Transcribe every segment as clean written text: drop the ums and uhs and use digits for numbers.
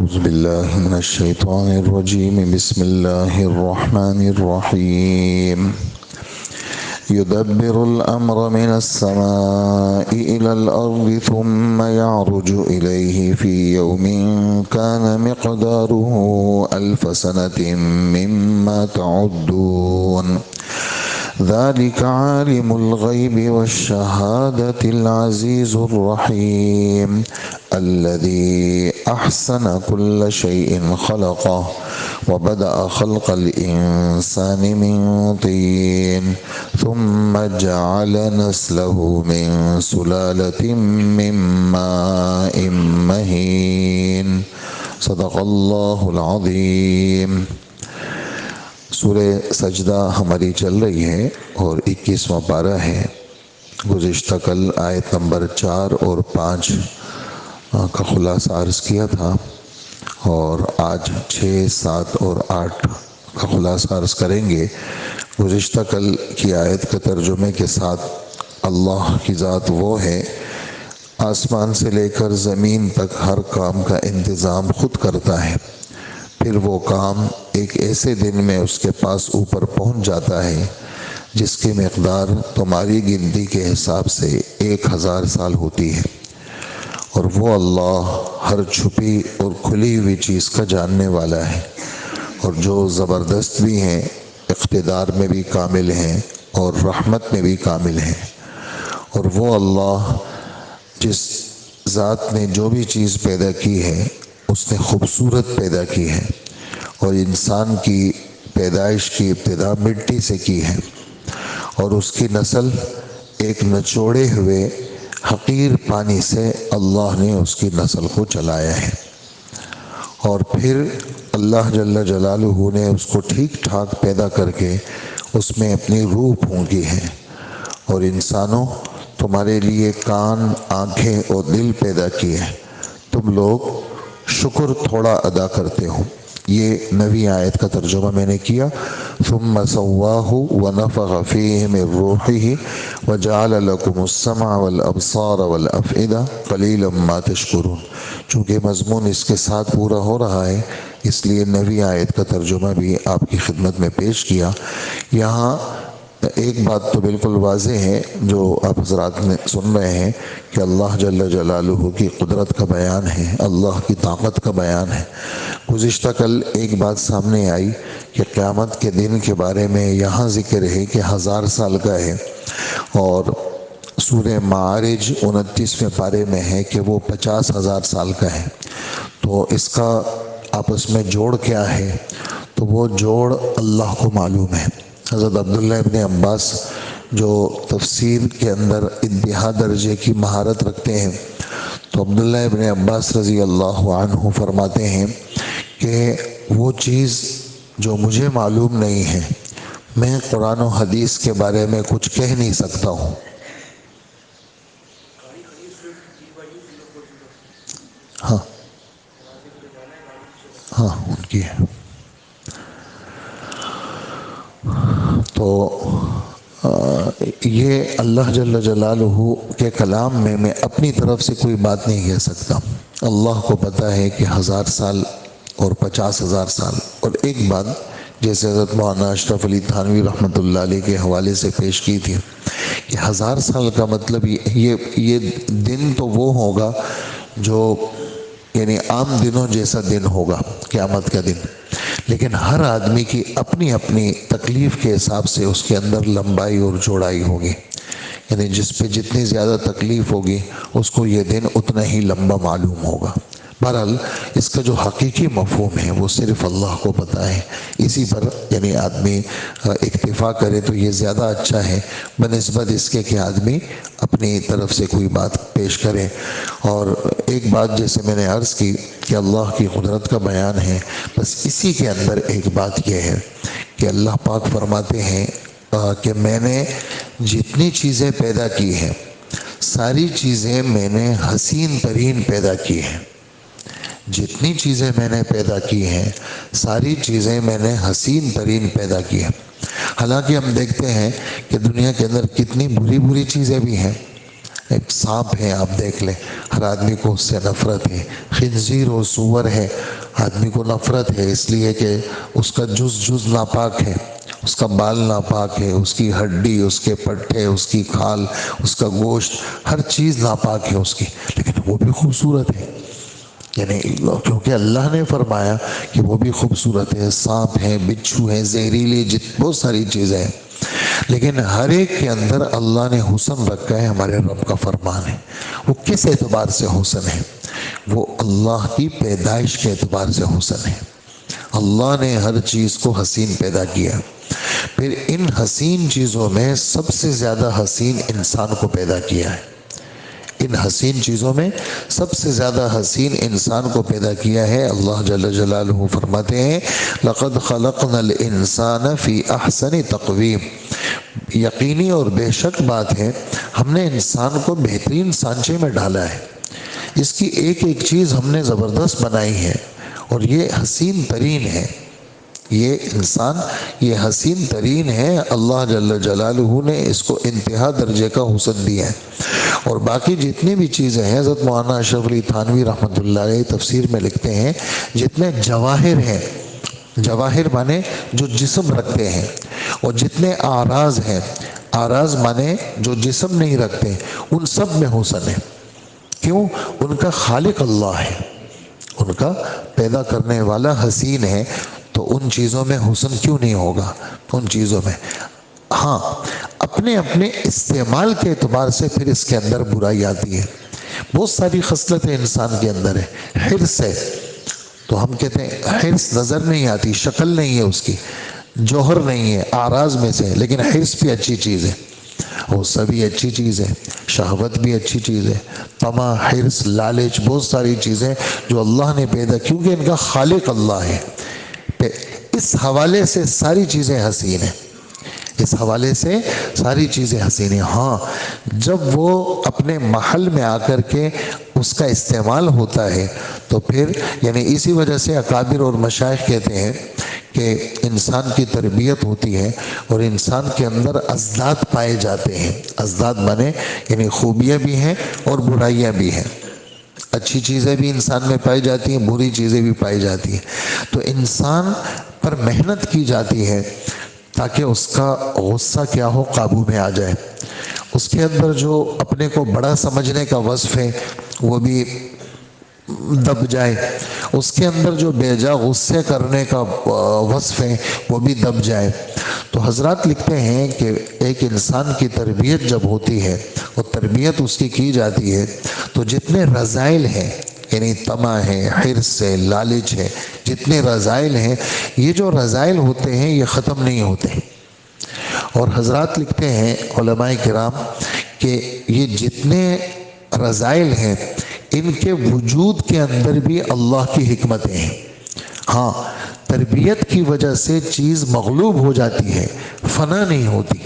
أعوذ بالله من الشيطان الرجيم بسم الله الرحمن الرحيم يدبر الأمر من السماء إلى الأرض ثم يعرج إليه في يوم كان مقداره 1000 سنة مما تعدون ذلك عالم الغيب والشهادة العزيز الرحيم الذي أحسن كل شيء خلقه وبدأ خلق الإنسان من طين ثم جعل نسله من سلالة من ماء مهين صدق الله العظيم۔ سورہ سجدہ ہماری چل رہی ہے اور 21واں پارہ ہے۔ گزشتہ کل آیت نمبر 4 اور 5 کا خلاصہ عرض کیا تھا اور آج 6، 7 اور 8 کا خلاصہ عرض کریں گے۔ گزشتہ کل کی آیت کے ترجمے کے ساتھ اللہ کی ذات وہ ہے آسمان سے لے کر زمین تک ہر کام کا انتظام خود کرتا ہے، پھر وہ کام ایک ایسے دن میں اس کے پاس اوپر پہنچ جاتا ہے جس کی مقدار تمہاری گنتی کے حساب سے 1000 سال ہوتی ہے، اور وہ اللہ ہر چھپی اور کھلی ہوئی چیز کا جاننے والا ہے، اور جو زبردست بھی ہیں، اقتدار میں بھی کامل ہیں اور رحمت میں بھی کامل ہیں۔ اور وہ اللہ جس ذات نے جو بھی چیز پیدا کی ہے اس نے خوبصورت پیدا کی ہے، اور انسان کی پیدائش کی ابتدا مٹی سے کی ہے، اور اس کی نسل ایک نچوڑے ہوئے حقیر پانی سے اللہ نے اس کی نسل کو چلایا ہے، اور پھر اللہ جل جلالہ نے اس کو ٹھیک ٹھاک پیدا کر کے اس میں اپنی روح پھونکی ہے۔ اور انسانوں، تمہارے لیے کان، آنکھیں اور دل پیدا کیے ہیں، تم لوگ شکر تھوڑا ادا کرتے ہو۔ یہ 9ویں آیت کا ترجمہ میں نے کیا۔ ثم سواہ ونفخ فیہ من روحہ وجعل لکم السمع والابصار والافئدہ قلیلا ما تشکرون۔ چونکہ مضمون اس کے ساتھ پورا ہو رہا ہے اس لیے 9ویں آیت کا ترجمہ بھی آپ کی خدمت میں پیش کیا۔ یہاں ایک بات تو بالکل واضح ہے جو آپ حضرات نے سن رہے ہیں کہ اللہ جل جلالہ کی قدرت کا بیان ہے، اللہ کی طاقت کا بیان ہے۔ گزشتہ کل ایک بات سامنے آئی کہ قیامت کے دن کے بارے میں یہاں ذکر ہے کہ 1000 سال کا ہے، اور سورہ معارج 29ویں پارے میں ہے کہ وہ 50,000 سال کا ہے۔ تو اس کا آپس میں جوڑ کیا ہے؟ تو وہ جوڑ اللہ کو معلوم ہے۔ حضرت عبداللہ ابن عباس جو تفسیر کے اندر انتہا درجے کی مہارت رکھتے ہیں، تو عبداللہ ابن عباس رضی اللہ عنہ فرماتے ہیں کہ وہ چیز جو مجھے معلوم نہیں ہے، میں قرآن و حدیث کے بارے میں کچھ کہہ نہیں سکتا ہوں۔ ہاں ان کی ہے۔ تو یہ اللہ جل جلالہ کے کلام میں اپنی طرف سے کوئی بات نہیں کہہ سکتا۔ اللہ کو پتہ ہے کہ 1000 سال اور 50,000 سال۔ اور ایک بات جیسے حضرت مولانا اشرف علی تھانوی رحمۃ اللہ علیہ کے حوالے سے پیش کی تھی کہ 1000 سال کا مطلب یہ دن تو وہ ہوگا جو یعنی عام دنوں جیسا دن ہوگا، قیامت کا دن، لیکن ہر آدمی کی اپنی اپنی تکلیف کے حساب سے اس کے اندر لمبائی اور چوڑائی ہوگی، یعنی جس پہ جتنی زیادہ تکلیف ہوگی اس کو یہ دن اتنا ہی لمبا معلوم ہوگا۔ بہرحال اس کا جو حقیقی مفہوم ہے وہ صرف اللہ کو پتہ ہے، اسی پر یعنی آدمی اکتفا کرے تو یہ زیادہ اچھا ہے بنسبت اس کے کہ آدمی اپنی طرف سے کوئی بات پیش کرے۔ اور ایک بات جیسے میں نے عرض کی کہ اللہ کی قدرت کا بیان ہے، بس اسی کے اندر ایک بات یہ ہے کہ اللہ پاک فرماتے ہیں کہ میں نے جتنی چیزیں پیدا کی ہیں ساری چیزیں میں نے حسین ترین پیدا کی ہیں۔ جتنی چیزیں میں نے پیدا کی ہیں ساری چیزیں میں نے حسین ترین پیدا کی ہیں۔ حالانکہ ہم دیکھتے ہیں کہ دنیا کے اندر کتنی بری بری چیزیں بھی ہیں، ایک سانپ ہے، آپ دیکھ لیں، ہر آدمی کو اس سے نفرت ہے۔ خنزیر و سور ہے، آدمی کو نفرت ہے اس لیے کہ اس کا جز ناپاک ہے، اس کا بال ناپاک ہے، اس کی ہڈی، اس کے پٹھے، اس کی کھال، اس کا گوشت، ہر چیز ناپاک ہے اس کی، لیکن وہ بھی خوبصورت ہے۔ یعنی کیونکہ اللہ نے فرمایا کہ وہ بھی خوبصورت ہے۔ سانپ ہیں، بچھو ہیں، زہریلے، بہت ساری چیزیں ہیں، لیکن ہر ایک کے اندر اللہ نے حسن رکھا ہے۔ ہمارے رب کا فرمان ہے، وہ کس اعتبار سے حسن ہے؟ وہ اللہ کی پیدائش کے اعتبار سے حسن ہے۔ اللہ نے ہر چیز کو حسین پیدا کیا، پھر ان حسین چیزوں میں سب سے زیادہ حسین انسان کو پیدا کیا ہے۔ ان حسین چیزوں میں سب سے زیادہ حسین انسان کو پیدا کیا ہے۔ اللہ جل جلالہ فرماتے ہیں لَقَدْ خَلَقْنَا الْإِنسَانَ فِي أَحْسَنِ تَقْوِيمٍ، یقینی اور بے شک بات ہے ہم نے انسان کو بہترین سانچے میں ڈالا ہے، اس کی ایک ایک چیز ہم نے زبردست بنائی ہے، اور یہ حسین ترین ہے۔ یہ انسان یہ حسین ترین ہے، اللہ جل جلالہ نے اس کو انتہا درجے کا حسن دیا ہے۔ اور باقی جتنی بھی چیزیں ہیں، حضرت مولانا اشرف علی تھانوی رحمۃ اللہ علیہ تفسیر میں لکھتے ہیں، جتنے جواہر ہیں، جواہر مانے جو جسم رکھتے ہیں، اور جتنے آراز ہیں، آراز مانے جو جسم نہیں رکھتے، ان سب میں حسن ہے۔ کیوں؟ ان کا خالق اللہ ہے، ان کا پیدا کرنے والا حسین ہے، تو ان چیزوں میں حسن کیوں نہیں ہوگا؟ ان چیزوں میں ہاں اپنے اپنے استعمال کے اعتبار سے پھر اس کے اندر برائی آتی ہے۔ بہت ساری خصلتیں انسان کے اندر ہے۔ حرص ہے تو ہم کہتے ہیں حرص نظر نہیں آتی، شکل نہیں ہے اس کی، جوہر نہیں ہے، آراز میں سے، لیکن حرص بھی اچھی چیز ہے، غصہ بھی اچھی چیز ہے، شہوت بھی اچھی چیز ہے، طمع، حرص، لالچ، بہت ساری چیزیں جو اللہ نے پیدا، کیونکہ ان کا خالق اللہ ہے۔ اس حوالے سے ساری چیزیں حسین ہیں، اس حوالے سے ساری چیزیں حسین ہیں۔ ہاں جب وہ اپنے محل میں آ کر کے اس کا استعمال ہوتا ہے تو پھر یعنی اسی وجہ سے اکابر اور مشائخ کہتے ہیں کہ انسان کی تربیت ہوتی ہے اور انسان کے اندر ازداد پائے جاتے ہیں۔ ازداد مانے یعنی خوبیاں بھی ہیں اور برائیاں بھی ہیں، اچھی چیزیں بھی انسان میں پائی جاتی ہیں، بری چیزیں بھی پائی جاتی ہیں۔ تو انسان پر محنت کی جاتی ہے تاکہ اس کا غصہ کیا ہو، قابو میں آ جائے، اس کے اندر جو اپنے کو بڑا سمجھنے کا وصف ہے وہ بھی دب جائے، اس کے اندر جو بے جا غصے کرنے کا وصف ہے وہ بھی دب جائے۔ تو حضرات لکھتے ہیں کہ ایک انسان کی تربیت جب ہوتی ہے، وہ تربیت اس کی جاتی ہے، تو جتنے رذائل ہیں، یعنی طمع ہے، حرص ہے، لالچ ہے، جتنے رذائل ہیں، یہ جو رذائل ہوتے ہیں یہ ختم نہیں ہوتے۔ اور حضرات لکھتے ہیں علماء کرام کہ یہ جتنے رذائل ہیں ان کے وجود کے اندر بھی اللہ کی حکمتیں ہیں۔ ہاں تربیت کی وجہ سے چیز مغلوب ہو جاتی ہے، فنا نہیں ہوتی۔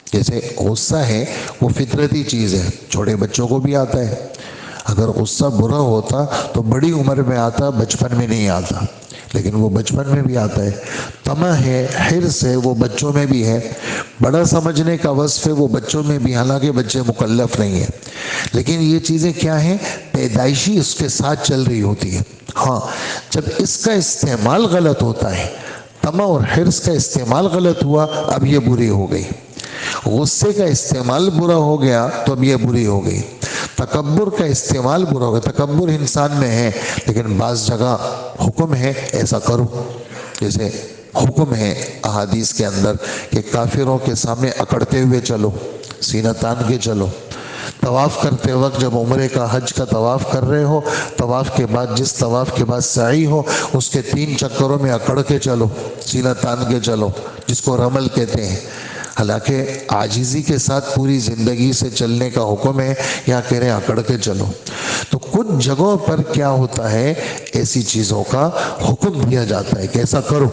جیسے غصہ ہے وہ فطرتی چیز ہے، چھوٹے بچوں کو بھی آتا ہے، اگر غصہ برا ہوتا تو بڑی عمر میں آتا، بچپن میں نہیں آتا، لیکن وہ بچپن میں بھی آتا ہے۔ طمع ہے، حرص ہے، وہ بچوں میں بھی ہے، بڑا سمجھنے کا وصف ہے وہ بچوں میں بھی، حالانکہ بچے مکلف نہیں ہیں، لیکن یہ چیزیں کیا ہیں؟ پیدائشی اس کے ساتھ چل رہی ہوتی ہے۔ ہاں جب اس کا استعمال غلط ہوتا ہے، طمع اور حرص کا استعمال غلط ہوا، اب یہ بری ہو گئی، غصے کا استعمال برا ہو گیا تو اب یہ بری ہو گئی، تکبر کا استعمال برا ہو گیا۔ تکبر انسان میں ہے، لیکن بعض جگہ حکم ہے ایسا کرو، جیسے حکم ہے احادیث کے اندر کہ کافروں کے سامنے اکڑتے ہوئے چلو، سینہ تان کے چلو۔ طواف کرتے وقت جب عمرے کا حج کا طواف کر رہے ہو، طواف کے بعد جس طواف کے بعد سعی ہو اس کے 3 چکروں میں اکڑ کے چلو، سینہ تان کے چلو، جس کو رمل کہتے ہیں۔ حالانکہ عاجزی کے ساتھ پوری زندگی سے چلنے کا حکم ہے، یا کہہ رہے ہیں اکڑ کے چلو۔ تو کچھ جگہوں پر کیا ہوتا ہے، ایسی چیزوں کا حکم دیا جاتا ہے کہ ایسا کرو۔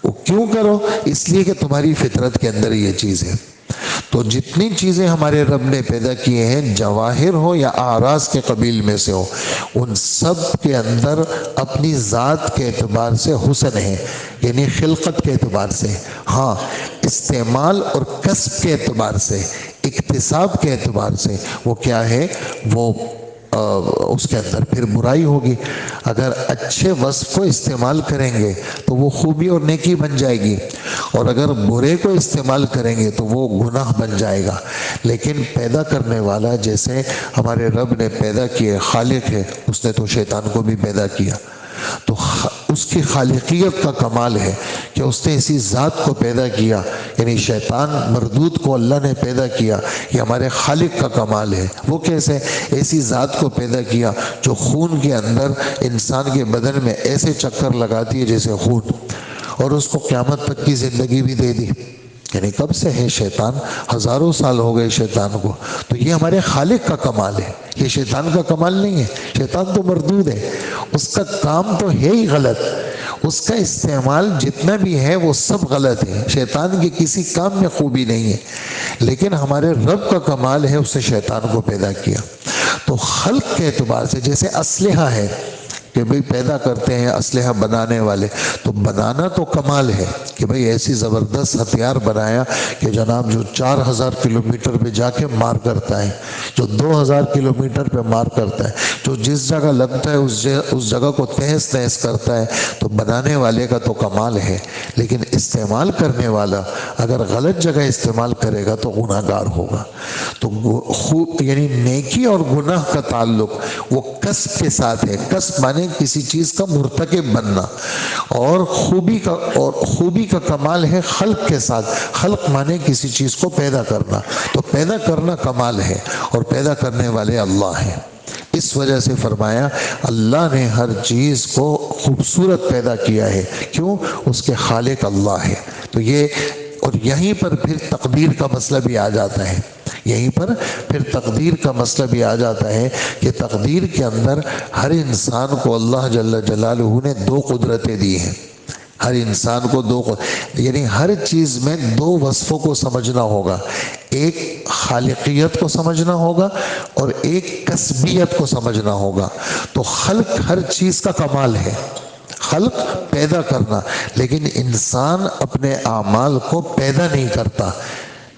وہ کیوں کرو؟ اس لیے کہ تمہاری فطرت کے اندر یہ چیز ہے۔ تو جتنی چیزیں ہمارے رب نے پیدا کیے ہیں، جواہر ہو یا آراز کے قبیل میں سے ہو، ان سب کے اندر اپنی ذات کے اعتبار سے حسن ہے، یعنی خلقت کے اعتبار سے۔ ہاں استعمال اور کسب کے اعتبار سے اکتساب کے اعتبار سے وہ کیا ہے، وہ اس کے اندر پھر برائی ہوگی۔ اگر اچھے وصف کو استعمال کریں گے تو وہ خوبی اور نیکی بن جائے گی، اور اگر برے کو استعمال کریں گے تو وہ گناہ بن جائے گا۔ لیکن پیدا کرنے والا، جیسے ہمارے رب نے پیدا کیے، خالق ہے، اس نے تو شیطان کو بھی پیدا کیا، تو اس کی خالقیت کا کمال ہے کہ اس نے اسی ذات کو پیدا کیا، یعنی شیطان مردود کو اللہ نے پیدا کیا۔ یہ ہمارے خالق کا کمال ہے۔ وہ کیسے؟ ایسی ذات کو پیدا کیا جو خون کے اندر انسان کے بدن میں ایسے چکر لگاتی ہے جیسے خون، اور اس کو قیامت تک کی زندگی بھی دے دی۔ یعنی کب سے ہے شیطان؟ ہزاروں سال ہو گئے شیطان کو۔ تو یہ ہمارے خالق کا کمال ہے، یہ شیطان کا کمال نہیں ہے۔ شیطان تو مردود ہے، اس کا کام تو ہے ہی غلط، اس کا استعمال جتنا بھی ہے وہ سب غلط ہے۔ شیطان کے کسی کام میں خوبی نہیں ہے، لیکن ہمارے رب کا کمال ہے، اس نے شیطان کو پیدا کیا۔ تو خلق کے اعتبار سے جیسے اسلحہ ہے کہ بھئی پیدا کرتے ہیں اسلحہ بنانے والے، تو بنانا تو کمال ہے کہ بھئی ایسی زبردست ہتھیار بنایا کہ جناب جو 4000 کلومیٹر پہ جا کے مار کرتا ہے، جو 2000 کلومیٹر پہ مار کرتا ہے، جو جس جگہ لگتا ہے اس جگہ کو تہس نہس کرتا ہے، تو بنانے والے کا تو کمال ہے۔ لیکن استعمال کرنے والا اگر غلط جگہ استعمال کرے گا تو گناہ گار ہوگا۔ تو یعنی نیکی اور گناہ کا تعلق وہ کسب کے ساتھ ہے۔ کسب مانے کسی چیز کا مرتکب بننا، اور خوبی کا کمال ہے خلق کے ساتھ۔ خلق مانے کسی چیز کو پیدا کرنا، تو پیدا کرنا کمال ہے، اور پیدا کرنے والے اللہ ہیں۔ اس وجہ سے فرمایا اللہ نے ہر چیز کو خوبصورت پیدا کیا ہے۔ کیوں؟ اس کے خالق اللہ ہے۔ تو یہ، اور یہیں پر پھر تقدیر کا مسئلہ بھی آ جاتا ہے، یہیں پر پھر تقدیر کا مسئلہ بھی آ جاتا ہے کہ تقدیر کے اندر ہر انسان کو اللہ جل جلالہ نے 2 قدرتیں دی ہیں۔ ہر انسان کو یعنی ہر چیز میں 2 وصفوں کو سمجھنا ہوگا، ایک خالقیت کو سمجھنا ہوگا اور ایک کسبیت کو سمجھنا ہوگا۔ تو خلق ہر چیز کا کمال ہے، خلق پیدا کرنا، لیکن انسان اپنے اعمال کو پیدا نہیں کرتا۔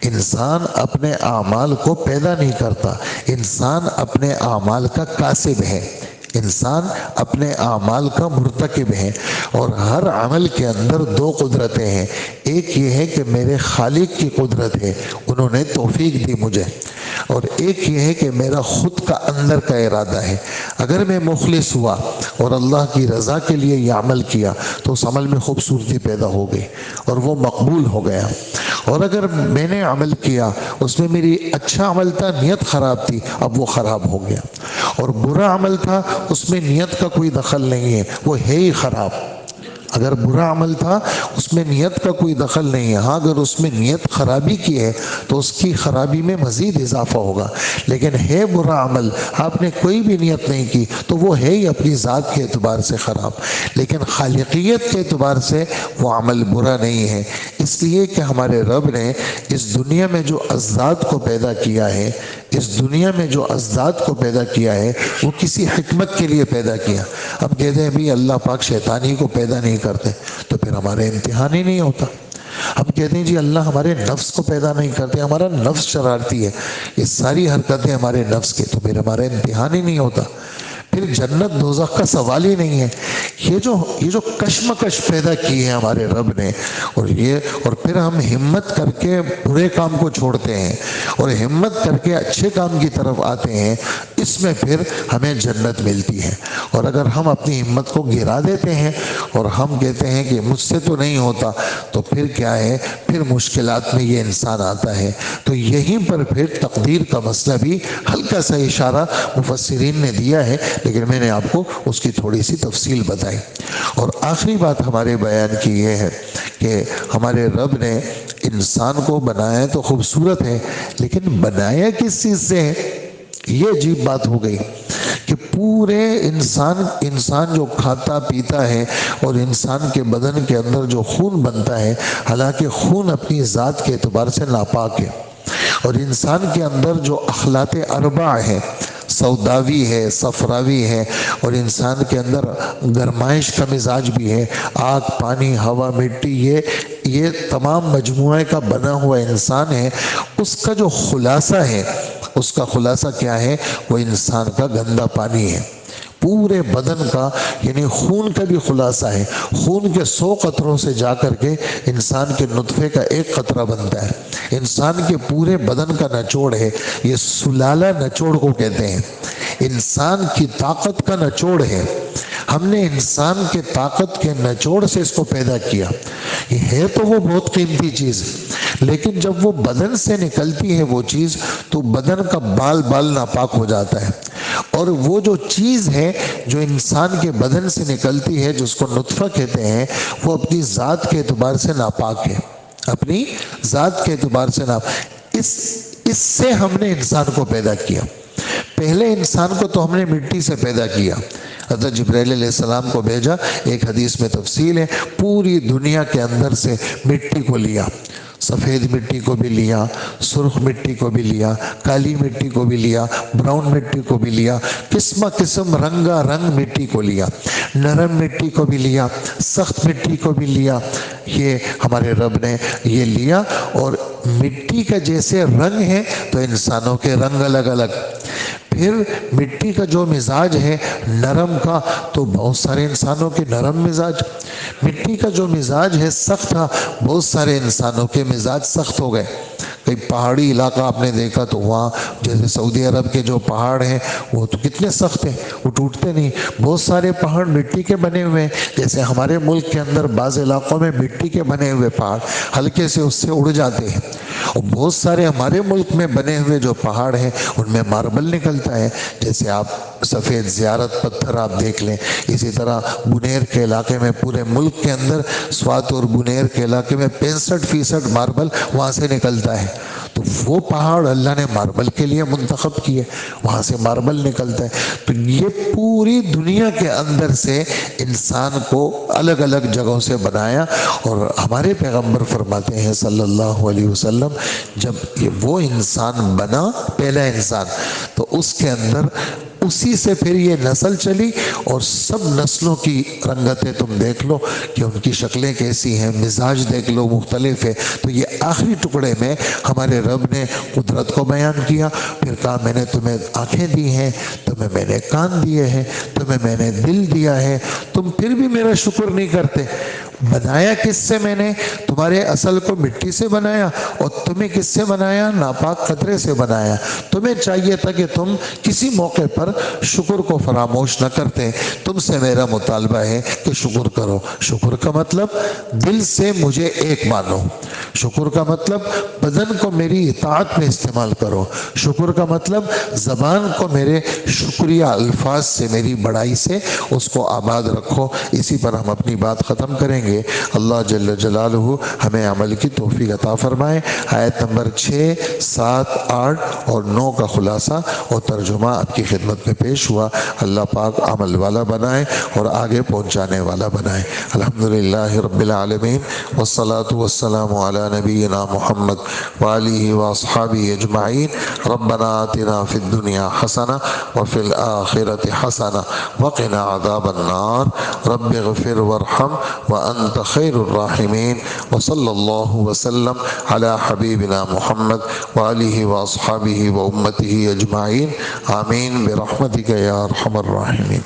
انسان اپنے اعمال کو پیدا نہیں کرتا، انسان اپنے اعمال کا کاسب ہے، انسان اپنے اعمال کا مرتکب ہے۔ اور ہر عمل کے اندر 2 قدرتیں ہیں، ایک یہ ہے کہ میرے خالق کی قدرت ہے، انہوں نے توفیق دی مجھے، اور ایک یہ ہے کہ میرا خود کا اندر کا ارادہ ہے۔ اگر میں مخلص ہوا اور اللہ کی رضا کے لیے یہ عمل کیا تو اس عمل میں خوبصورتی پیدا ہو گئی اور وہ مقبول ہو گیا۔ اور اگر میں نے عمل کیا، اس میں میری اچھا عمل تھا، نیت خراب تھی، اب وہ خراب ہو گیا، اور برا عمل تھا، اس میں نیت کا کوئی دخل نہیں ہے، وہ ہے ہی خراب۔ اگر برا عمل تھا اس میں نیت کا کوئی دخل نہیں ہے، ہاں اگر اس میں نیت خرابی کی ہے تو اس کی خرابی میں مزید اضافہ ہوگا، لیکن ہے برا عمل، آپ نے کوئی بھی نیت نہیں کی تو وہ ہے ہی اپنی ذات کے اعتبار سے خراب، لیکن خالقیت کے اعتبار سے وہ عمل برا نہیں ہے۔ اس لیے کہ ہمارے رب نے اس دنیا میں جو اجزاد کو پیدا کیا ہے، اس دنیا میں جو اجزاد کو پیدا کیا ہے وہ کسی حکمت کے لیے پیدا کیا۔ ہم کہتے ہیں بھی اللہ پاک شیطانی کو پیدا نہیں کرتے، تو پھر ہمارے امتحان ہی نہیں ہوتا۔ ہم کہتے ہیں جی اللہ ہمارے نفس کو پیدا نہیں کرتے، ہمارا نفس شرارتی ہے، یہ ساری حرکتیں ہمارے نفس کے، تو پھر ہمارا امتحان ہی نہیں ہوتا۔ پھر جنت دوزخ کا سوال ہی نہیں ہے۔ یہ جو کشمکش پیدا کی ہے ہمارے رب نے، اور پھر ہم ہمت کر کے برے کام کو چھوڑتے ہیں اور ہمت کر کے اچھے کام کی طرف آتے ہیں، اس میں پھر ہمیں جنت ملتی ہے۔ اور اگر ہم اپنی ہمت کو گرا دیتے ہیں اور ہم کہتے ہیں کہ مجھ سے تو نہیں ہوتا، تو پھر کیا ہے، پھر مشکلات میں یہ انسان آتا ہے۔ تو یہیں پر پھر تقدیر کا مسئلہ بھی ہلکا سا اشارہ مفسرین نے دیا ہے، لیکن میں نے آپ کو اس کی تھوڑی سی تفصیل بتائی۔ اور آخری بات ہمارے بیان کی یہ ہے کہ ہمارے رب نے انسان کو بنایا تو خوبصورت ہے، لیکن بنایا کس چیز سے ہے؟ یہ عجیب بات ہو گئی کہ پورے انسان جو کھاتا پیتا ہے اور انسان کے بدن کے اندر جو خون بنتا ہے، حالانکہ خون اپنی ذات کے اعتبار سے ناپاک ہے، اور انسان کے اندر جو اخلاق اربع ہیں، سوداوی ہے، صفراوی ہے، اور انسان کے اندر گرمائش کا مزاج بھی ہے۔ آگ، پانی، ہوا، مٹی، یہ تمام مجموعے کا بنا ہوا انسان ہے۔ اس کا جو خلاصہ ہے، اس کا خلاصہ کیا ہے؟ وہ انسان کا گندا پانی ہے۔ پورے بدن کا، یعنی خون کا بھی خلاصہ ہے۔ خون کے 100 قطروں سے جا کر کے انسان کے نطفے کا ایک قطرہ بنتا ہے۔ انسان کے پورے بدن کا نچوڑ ہے، یہ سلالہ نچوڑ کو کہتے ہیں۔ انسان کی طاقت کا نچوڑ ہے۔ ہم نے انسان کے طاقت کے نچوڑ سے اس کو پیدا کیا۔ یہ ہے تو وہ بہت قیمتی چیز، لیکن جب وہ بدن سے نکلتی ہے وہ چیز، تو بدن کا بال بال ناپاک ہو جاتا ہے۔ اور وہ جو چیز ہے جو انسان کے بدن سے نکلتی ہے، جس کو نطفہ کہتے ہیں، وہ اپنی ذات کے اعتبار سے ناپاک ہے۔ اپنی ذات کے اعتبار سے اس سے ہم نے انسان کو پیدا کیا۔ پہلے انسان کو تو ہم نے مٹی سے پیدا کیا۔ حضرت جبرائیل علیہ السلام کو بھیجا، ایک حدیث میں تفصیل ہے، پوری دنیا کے اندر سے مٹی کو لیا، سفید مٹی کو بھی لیا، سرخ مٹی کو بھی لیا، کالی مٹی کو بھی لیا، براؤن مٹی کو بھی لیا، قسم قسم رنگا رنگ مٹی کو لیا، نرم مٹی کو بھی لیا، سخت مٹی کو بھی لیا۔ یہ ہمارے رب نے یہ لیا، اور مٹی کا جیسے رنگ ہے تو انسانوں کے رنگ الگ الگ۔ پھر مٹی کا جو مزاج ہے نرم کا، تو بہت سارے انسانوں کے نرم مزاج۔ مٹی کا جو مزاج ہے سخت تھا، بہت سارے انسانوں کے مزاج سخت ہو گئے۔ کئی پہاڑی علاقہ آپ نے دیکھا تو وہاں جیسے سعودی عرب کے جو پہاڑ ہیں وہ تو کتنے سخت ہیں، وہ ٹوٹتے نہیں۔ بہت سارے پہاڑ مٹی کے بنے ہوئے ہیں، جیسے ہمارے ملک کے اندر بعض علاقوں میں مٹی کے بنے ہوئے پہاڑ ہلکے سے اس سے اڑ جاتے ہیں۔ اور بہت سارے ہمارے ملک میں بنے ہوئے جو پہاڑ ہیں ان میں ماربل نکلتا ہے، جیسے آپ سفید زیارت پتھر آپ دیکھ لیں۔ اسی طرح بنیر کے علاقے میں، پورے ملک کے اندر سوات اور بنیر کے علاقے میں 65% ماربل وہاں سے نکلتا ہے۔ تو وہ پہاڑ اللہ نے ماربل کے لیے منتخب کیے، وہاں سے ماربل نکلتا ہے۔ تو یہ پوری دنیا کے اندر سے انسان کو الگ الگ جگہوں سے بنایا۔ اور ہمارے پیغمبر فرماتے ہیں صلی اللہ علیہ وسلم، جب وہ انسان بنا، پہلا انسان، تو اس کے اندر اسی سے پھر یہ نسل چلی، اور سب نسلوں کی رنگتیں تم دیکھ لو کہ ان کی شکلیں کیسی ہیں، مزاج دیکھ لو مختلف ہے۔ تو یہ آخری ٹکڑے میں ہمارے رب نے قدرت کو بیان کیا، پھر کہا میں نے تمہیں آنکھیں دی ہیں، تمہیں میں نے کان دیے ہیں، تمہیں میں نے دل دیا ہے، تم پھر بھی میرا شکر نہیں کرتے۔ بنایا کس سے؟ میں نے تمہارے اصل کو مٹی سے بنایا، اور تمہیں کس سے بنایا؟ ناپاک قطرے سے بنایا۔ تمہیں چاہیے تھا کہ تم کسی موقع پر شکر کو فراموش نہ کرتے۔ تم سے میرا مطالبہ ہے کہ شکر کرو۔ شکر کا مطلب دل سے مجھے ایک مانو۔ شکر کا مطلب بدن کو میری اطاعت میں استعمال کرو۔ شکر کا مطلب زبان کو میرے شکریہ الفاظ سے، میری بڑائی سے اس کو آباد رکھو۔ اسی پر ہم اپنی بات ختم کریں گے۔ اللہ جل جلالہ ہمیں عمل کی توفیق عطا فرمائے۔ آیت نمبر 6، 7، 8 اور 9 کا خلاصہ اور ترجمہ آپ کی خدمت میں پیش ہوا۔ اللہ پاک عمل والا بنائے اور آگے پہنچانے والا بنائے۔ الحمدللہ رب العالمین، والصلاة والسلام علی نبینا محمد وآلہ واصحابہ اجمعین۔ ربنا آتنا فی الدنیا حسنہ وفی الآخرۃ حسنہ وقنا عذاب النار۔ رب اغفر وارحم وانت خیر الراحمین۔ وصلی اللہ وسلم علی حبیبنا محمد وآلہ واصحابہ وامتہ اجمعین۔ آمین برحمتک یا ارحم الراحمین۔